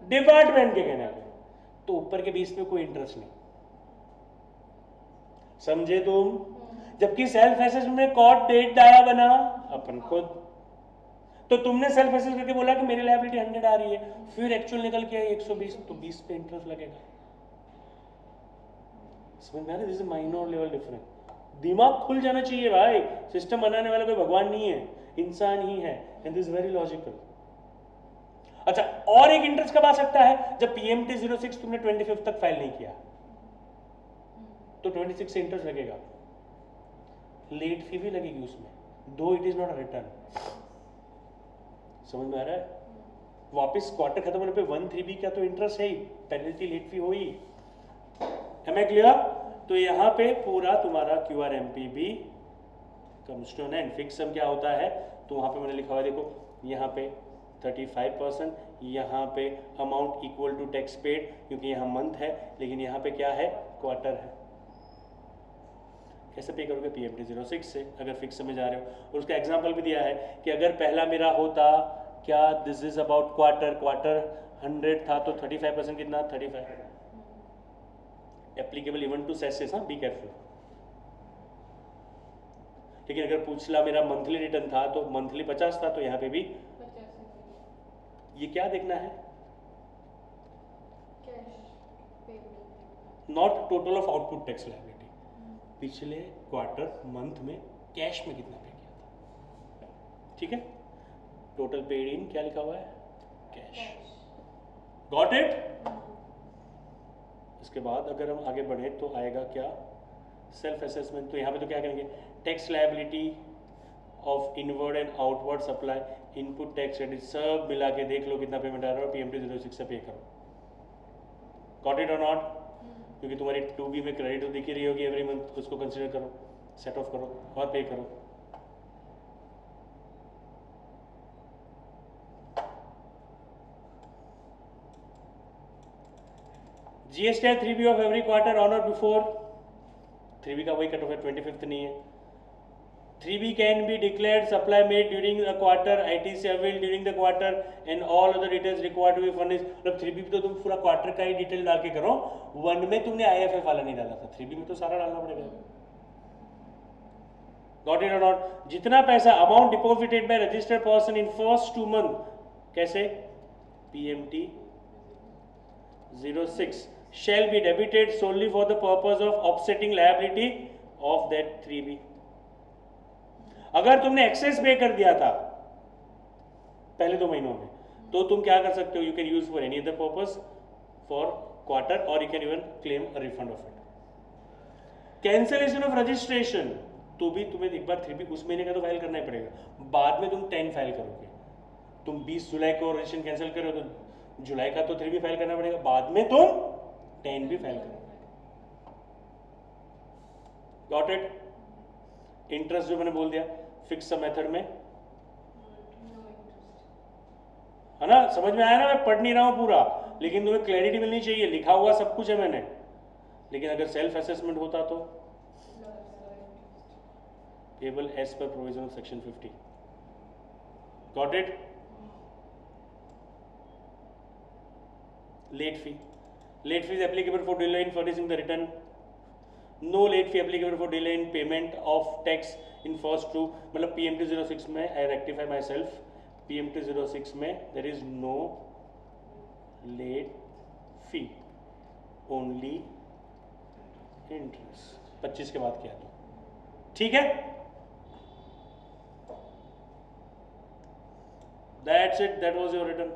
डिपार्टमेंट के कहने पे। तो ऊपर के 20 पे कोई इंटरेस्ट नहीं, समझे तुम? जबकि सेल्फ असेसमेंट में कॉट डेट डाया बना अपन खुद, तो तुमने सेल्फ असेस करके बोला कि मेरी लायबिलिटी 100 आ रही है, फिर एक्चुअल निकल के आई 120, तो 20 पे इंटरेस्ट लगेगा। समझ में आ रहा है? This is minor level difference. दिमाग खुल जाना चाहिए भाई, सिस्टम बनाने वाला कोई भगवान नहीं है, इंसान ही है, एंड दिस वेरी लॉजिकल। अच्छा, और एक इंटरेस्ट कब आ सकता है? जब PMT 06 तुमने 25 तक फाइल नहीं किया, तो 26 से इंटरेस्ट लगेगा, लेट फी भी लगेगी उसमें, दो it is not a return. समझ में आ रहा है? वापस क्वार्टर खत्म होने पे 1/3B का तो इंटरेस्ट है ही, पेनल्टी लेट फी हो ही। Am I clear? तो यहाँ पे पूरा तुम्हारा QRMP भी comes to an end. Fix sum क्या होता है? तो वहाँ पे मैंने लिखा हुआ है, देखो यहाँ पे 35%, यहाँ पे amount equal to tax paid, क्योंकि यहाँ मंथ है, लेकिन यहाँ पे क्या है? क्वार्टर है। कैसे पे करोगे? PMT 06 से, अगर फिक्स सम में जा रहे हो। और उसका एग्जाम्पल भी दिया है कि अगर पहला मेरा होता क्या, दिस इज अबाउट क्वार्टर 100 था तो 35% कितना 35 एप्लीकेबल इवन टू सेसेस, हाँ बी केयरफुल। लेकिन अगर पूछला मेरा मंथली रिटर्न था तो मंथली 50 था, तो यहाँ पे भी 50 ये क्या देखना है, cash payment. Not total of output tax liability, पिछले क्वार्टर मंथ में कैश में कितना पे किया था, ठीक है। टोटल पेड इन क्या लिखा हुआ है, कैश। Got it. इसके बाद अगर हम आगे बढ़े तो आएगा क्या, सेल्फ असेसमेंट। तो यहाँ पे तो क्या करेंगे, tax liability of inward and outward supply, input tax credit, सब मिला के देख लो कितना पेमेंट आ रहा है और PMT 06 से पे करो। गॉट इट और नॉट, क्योंकि तुम्हारी 2B में क्रेडिट तो दिख ही रही होगी एवरी मंथ, उसको कंसिडर करो, सेट ऑफ करो और पे करो। GST 3B of every quarter on और बिफोर, 3B का वही कट ऑफ है, 25th नहीं है। 3B can be declared supply made during the quarter, ITC availed during the quarter and all other details required to be furnished। मतलब 3B तो तुम पूरा क्वार्टर का ही डिटेल डाल के करो, 1 में तुमने IFF वाला नहीं डाला था, 3B में तो सारा डालना पड़ेगा। Got it or not? जितना पैसा amount deposited by registered person in first 2 month, कैसे, PMT 06 shall be debited solely for the purpose of offsetting liability of that 3B। अगर तुमने एक्सेस पे कर दिया था पहले 2 महीनों में, तो तुम क्या कर सकते हो, you can use for any other purpose for quarter और you can even claim a refund of it. Cancellation of registration, तो भी तुम्हें एक बार 3B उस महीने का तो फाइल करना ही पड़ेगा, बाद में तुम 10 फाइल करोगे। तुम 20 जुलाई को रजिस्ट्रेशन कैंसिल करो तो जुलाई का तो 3B फाइल करना पड़ेगा, बाद में तुम 10 भी फाइल करोगे। Got it. इंटरेस्ट जो मैंने बोल दिया फिक्स मेथड में, है ना, समझ में आया ना, मैं पढ़ नहीं रहा हूं पूरा, लेकिन तुम्हें क्लैरिटी मिलनी चाहिए, लिखा हुआ सब कुछ है मैंने। लेकिन अगर सेल्फ असेसमेंट होता तो payable as per provision of section 50। Got it. Late fee, late fee is applicable for delay in furnishing the return, no late fee applicable for delay in payment of tax in first 2, मतलब PMT 06 में I rectify myself, PMT 06 में there is no late fee, only interest। 25 के बाद किया तो ठीक है, that's it, that was your return।